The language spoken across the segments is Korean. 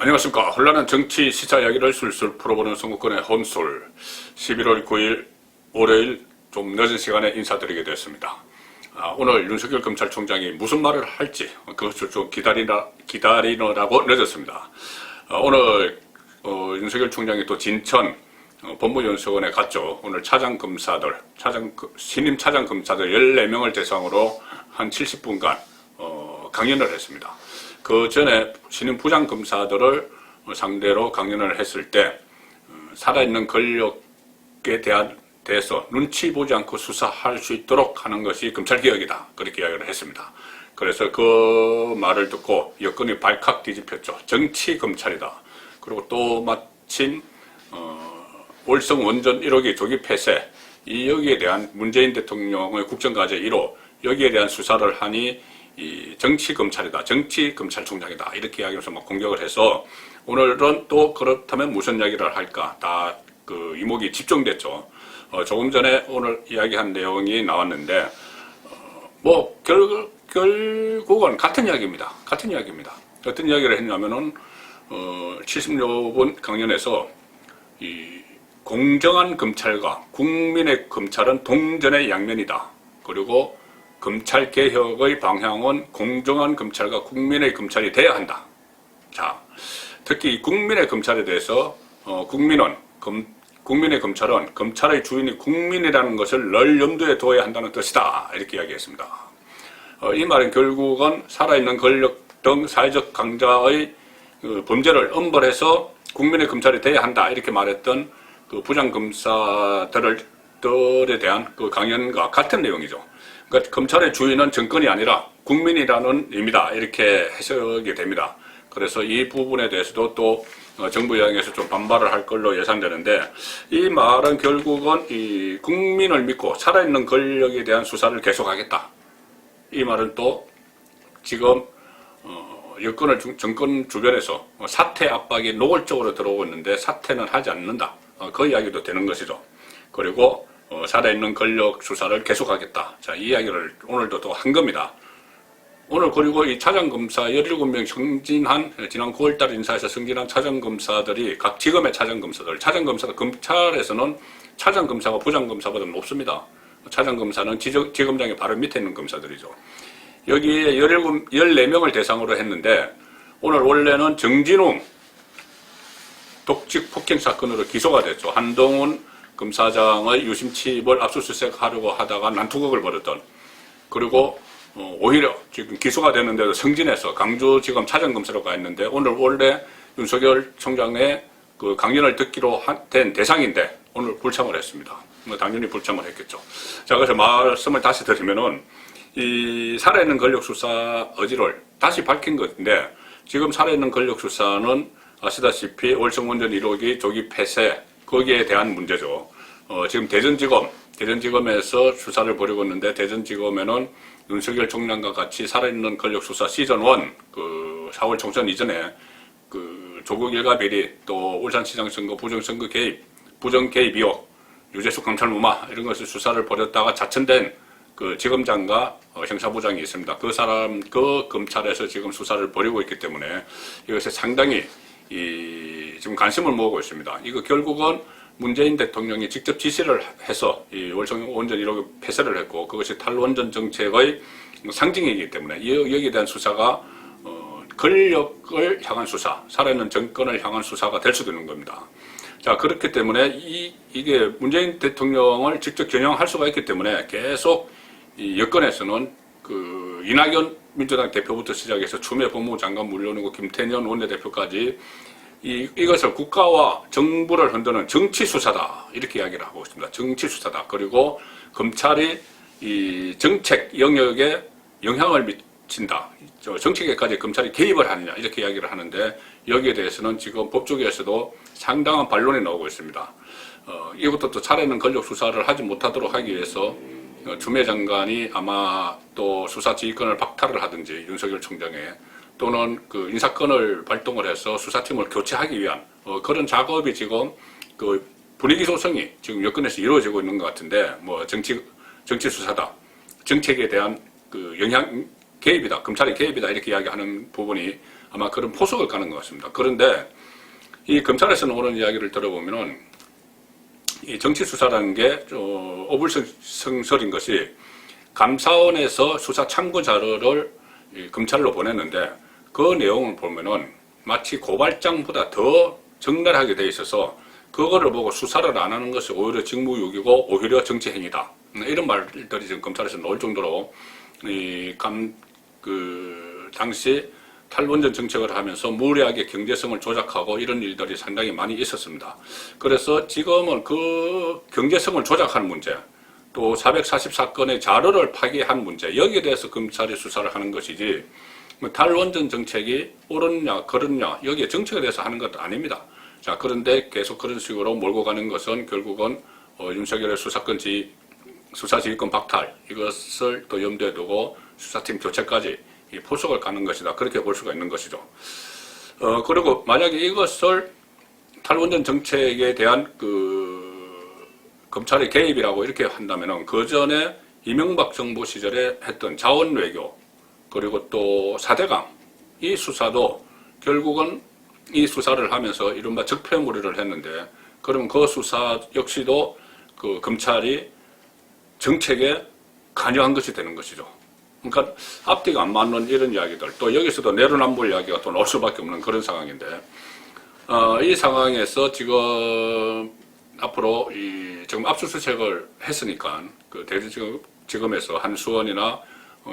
안녕하십니까. 혼란한 정치 시사 이야기를 술술 풀어보는 선거권의 혼술 11월 9일 월요일 좀 늦은 시간에 인사드리게 됐습니다. 오늘 윤석열 검찰총장이 무슨 말을 할지 그것을 좀 기다리느라고 늦었습니다. 오늘 윤석열 총장이 또 진천 법무연수원에 갔죠. 오늘 신임 차장검사들 14명을 대상으로 한 70분간 강연을 했습니다. 그 전에 신임 부장검사들을 상대로 강연을 했을 때 살아있는 권력에 대해서 눈치 보지 않고 수사할 수 있도록 하는 것이 검찰개혁이다. 그렇게 이야기를 했습니다. 그래서 그 말을 듣고 여권이 발칵 뒤집혔죠. 정치검찰이다. 그리고 또 마침 월성 원전 1호기 조기 폐쇄 여기에 대한 문재인 대통령의 국정과제 1호 여기에 대한 수사를 하니 이 정치검찰이다. 정치검찰총장이다. 이렇게 이야기하면서 막 공격을 해서 오늘은 또 그렇다면 무슨 이야기를 할까? 다 그 이목이 집중됐죠. 조금 전에 오늘 이야기한 내용이 나왔는데 결국은 같은 이야기입니다. 어떤 이야기를 했냐면은 70여 분 강연에서 이 공정한 검찰과 국민의 검찰은 동전의 양면이다. 그리고 검찰개혁의 방향은 공정한 검찰과 국민의 검찰이 돼야 한다. 자, 특히 국민의 검찰에 대해서 국민의 검찰은 검찰의 주인이 국민이라는 것을 늘 염두에 둬야 한다는 뜻이다. 이렇게 이야기했습니다. 이 말은 결국은 살아있는 권력 등 사회적 강자의 범죄를 엄벌해서 국민의 검찰이 돼야 한다. 이렇게 말했던 그 부장검사들에 대한 그 강연과 같은 내용이죠. 그러니까 검찰의 주인은 정권이 아니라 국민이라는 의미다. 이렇게 해석이 됩니다. 그래서 이 부분에 대해서도 또 정부 여당에서 좀 반발을 할 걸로 예상되는데 이 말은 결국은 이 국민을 믿고 살아있는 권력에 대한 수사를 계속하겠다. 이 말은 또 지금 정권 주변에서 사퇴 압박이 노골적으로 들어오고 있는데 사퇴는 하지 않는다. 그 이야기도 되는 것이죠. 그리고 살아있는 권력 수사를 계속하겠다. 자, 이 이야기를 오늘도 또 한 겁니다. 오늘 그리고 이 차장검사 17명 지난 9월달 인사에서 승진한 차장검사들이 각 지검의 차장검사가 검찰에서는 차장검사가 부장검사보다 높습니다. 차장검사는 지검장의 바로 밑에 있는 검사들이죠. 여기에 14명을 대상으로 했는데 오늘 원래는 정진웅 독직 폭행 사건으로 기소가 됐죠. 한동훈 검사장의 유심칩을 압수수색하려고 하다가 난투극을 벌였던, 그리고 오히려 지금 기소가 됐는데도 승진해서 강주지검 차장검사로 가 있는데 오늘 원래 윤석열 총장의 그 강연을 듣기로 된 대상인데 오늘 불참을 했습니다. 당연히 불참을 했겠죠. 자, 그래서 말씀을 다시 드리면은 이 살아있는 권력 수사 의지를 다시 밝힌 것인데 지금 살아있는 권력 수사는 아시다시피 월성 원전 1호기 조기 폐쇄 거기에 대한 문제죠. 지금 대전지검에서 수사를 벌이고 있는데 대전지검에는 윤석열 총장과 같이 살아있는 권력 수사 시즌 1 그 4월 총선 이전에 그 조국 일가 비리 또 울산시장 선거 부정 개입 의혹 유재수 검찰 무마 이런 것을 수사를 벌였다가 자천된 그 지검장과 형사부장이 있습니다. 그 검찰에서 지금 수사를 벌이고 있기 때문에 이것에 상당히 지금 관심을 모으고 있습니다. 이거 결국은 문재인 대통령이 직접 지시를 해서 이 월성 원전 1호 폐쇄를 했고 그것이 탈원전 정책의 상징이기 때문에 여기에 대한 수사가 권력을 향한 수사, 살아있는 정권을 향한 수사가 될 수도 있는 겁니다. 자, 그렇기 때문에 이게 문재인 대통령을 직접 겨냥할 수가 있기 때문에 계속 이 여권에서는 그 이낙연 민주당 대표부터 시작해서 추미애 법무부 장관 물러나고 김태년 원내대표까지 이것을 국가와 정부를 흔드는 정치수사다. 이렇게 이야기를 하고 있습니다. 정치수사다. 그리고 검찰이 이 정책 영역에 영향을 미친다. 정책에까지 검찰이 개입을 하느냐. 이렇게 이야기를 하는데 여기에 대해서는 지금 법조계에서도 상당한 반론이 나오고 있습니다. 이것도 또 차례는 권력 수사를 하지 못하도록 하기 위해서 추미애 장관이 아마 또 수사 지휘권을 박탈을 하든지 윤석열 총장의 또는 그 인사권을 발동을 해서 수사팀을 교체하기 위한 그런 작업이 지금 그 분위기 조성이 지금 여권에서 이루어지고 있는 것 같은데 뭐 정치 수사다, 정책에 대한 그 영향 개입이다, 검찰의 개입이다 이렇게 이야기하는 부분이 아마 그런 포석을 까는 것 같습니다. 그런데 이 검찰에서 오는 이야기를 들어보면은 이 정치 수사라는 게 어불성설인 것이 감사원에서 수사 참고 자료를 검찰로 보냈는데 그 내용을 보면은 마치 고발장보다 더 적나라하게 돼 있어서 그거를 보고 수사를 안 하는 것이 오히려 직무유기고 오히려 정치행위다. 이런 말들이 지금 검찰에서 나올 정도로 당시 탈원전 정책을 하면서 무리하게 경제성을 조작하고 이런 일들이 상당히 많이 있었습니다. 그래서 지금은 그 경제성을 조작하는 문제, 또 444건의 자료를 파기한 문제, 여기에 대해서 검찰이 수사를 하는 것이지 탈원전 정책이 옳았냐 그렇냐 여기에 정책에 대해서 하는 것도 아닙니다. 자, 그런데 계속 그런 식으로 몰고 가는 것은 결국은 윤석열의 수사지휘권 박탈 이것을 또 염두에 두고 수사팀 교체까지 이 포석을 까는 것이다. 그렇게 볼 수가 있는 것이죠. 그리고 만약에 이것을 탈원전 정책에 대한 검찰의 개입이라고 이렇게 한다면은 그 전에 이명박 정부 시절에 했던 자원 외교 그리고 또 4대강 이 수사도 결국은 이 수사를 하면서 이른바 적폐무리를 했는데 그러면 그 수사 역시도 그 검찰이 정책에 관여한 것이 되는 것이죠. 그러니까 앞뒤가 안 맞는 이런 이야기들 또 여기서도 내로남불 이야기가 또 나올 수밖에 없는 그런 상황인데 이 상황에서 지금 앞으로 지금 압수수색을 했으니까 그 대전지검에서 한수원이나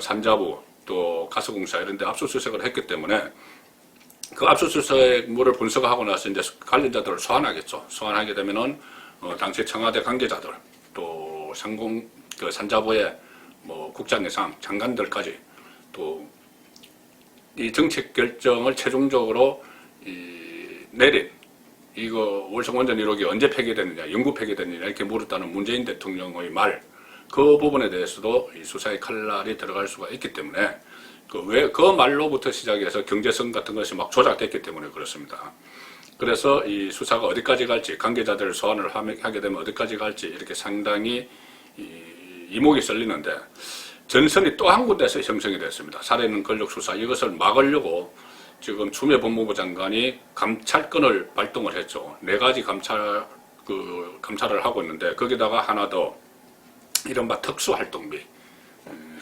산자부 또 가스공사 이런 데 압수수색을 했기 때문에 그 압수수색물을 분석하고 나서 이제 관련자들을 소환하겠죠. 소환하게 되면은 당시 청와대 관계자들 또 산자부의 국장 예상 장관들까지 또 이 정책 결정을 최종적으로 내린 이거 월성원전 1호기 언제 폐기되느냐, 영구 폐기되느냐 이렇게 물었다는 문재인 대통령의 말, 그 부분에 대해서도 이 수사의 칼날이 들어갈 수가 있기 때문에 그 말로부터 시작해서 경제성 같은 것이 막 조작됐기 때문에 그렇습니다. 그래서 이 수사가 어디까지 갈지, 관계자들을 소환을 하게 되면 어디까지 갈지 이렇게 상당히 이목이 쏠리는데 전선이 또 한 군데서 형성이 됐습니다. 살아있는 권력 수사 이것을 막으려고 지금 추미애 법무부 장관이 감찰권을 발동을 했죠. 4가지 감찰을 하고 있는데 거기다가 하나 더 이른바 특수활동비,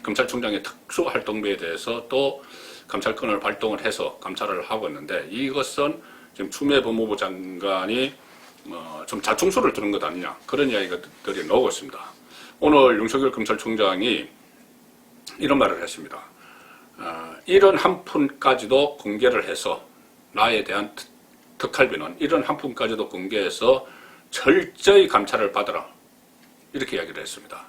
검찰총장의 특수활동비에 대해서 또 감찰권을 발동을 해서 감찰을 하고 있는데 이것은 지금 추미애 법무부 장관이 좀 자충수를 두는 것 아니냐 그런 이야기들이 나오고 있습니다. 오늘 윤석열 검찰총장이 이런 말을 했습니다. 이런 한 푼까지도 공개를 해서 나에 대한 특활비는 이런 한 푼까지도 공개해서 철저히 감찰을 받아라 이렇게 이야기를 했습니다.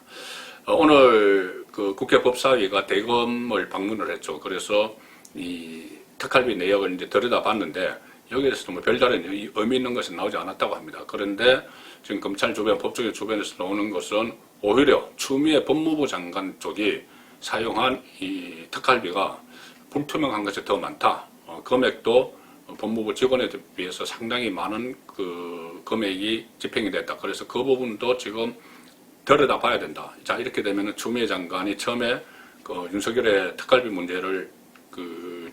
오늘 그 국회 법사위가 대검을 방문을 했죠. 그래서 이 특활비 내역을 이제 들여다봤는데 여기에서도 뭐 별다른 의미 있는 것은 나오지 않았다고 합니다. 그런데 지금 검찰 주변, 법조계 주변에서 나오는 것은 오히려 추미애 법무부 장관 쪽이 사용한 이 특활비가 불투명한 것이 더 많다. 금액도 법무부 직원에 비해서 상당히 많은 그 금액이 집행이 됐다. 그래서 그 부분도 지금 들여다봐야 된다. 자, 이렇게 되면은 추미애 장관이 처음에 그 윤석열의 특활비 문제를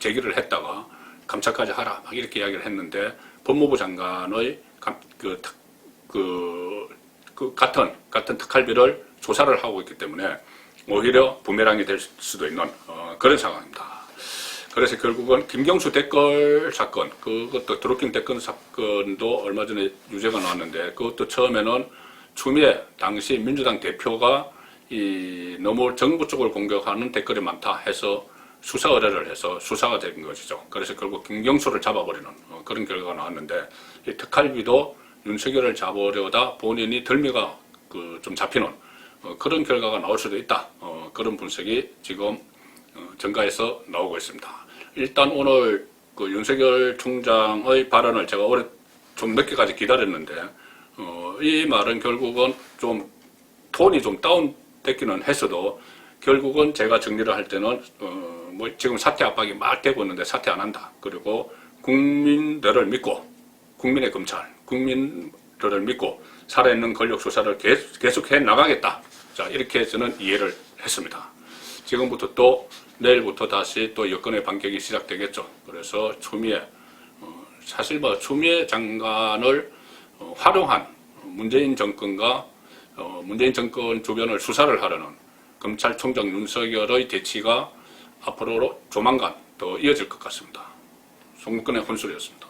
제기를 했다가 감찰까지 하라 막 이렇게 이야기를 했는데 법무부 장관의 같은 특활비를 조사를 하고 있기 때문에 오히려 부메랑이 될 수도 있는 그런 상황입니다. 그래서 결국은 김경수 댓글 사건, 그것도 드루킹 댓글 사건도 얼마 전에 유죄가 나왔는데 그것도 처음에는 추미애 당시 민주당 대표가 너무 정부 쪽을 공격하는 댓글이 많다 해서 수사 의뢰를 해서 수사가 된 것이죠. 그래서 결국 김경수를 잡아버리는 그런 결과가 나왔는데 이 특활비도 윤석열을 잡으려다 본인이 덜미가 좀 잡히는 그런 결과가 나올 수도 있다. 그런 분석이 지금 정가에서 나오고 있습니다. 일단 오늘 윤석열 총장의 발언을 제가 좀 늦게까지 기다렸는데 이 말은 결국은 좀 톤이 좀 다운됐기는 했어도 결국은 제가 정리를 할 때는 지금 사퇴 압박이 막 되고 있는데 사퇴 안 한다. 그리고 국민들을 믿고 국민의 검찰, 국민들을 믿고 살아있는 권력 수사를 계속해 나가겠다. 자, 이렇게 저는 이해를 했습니다. 지금부터 또 내일부터 다시 또 여권의 반격이 시작되겠죠. 그래서 추미애, 사실 뭐 추미애 장관을 활용한 문재인 정권과 문재인 정권 주변을 수사를 하려는 검찰총장 윤석열의 대치가 앞으로 조만간 더 이어질 것 같습니다. 송근의 혼술이었습니다.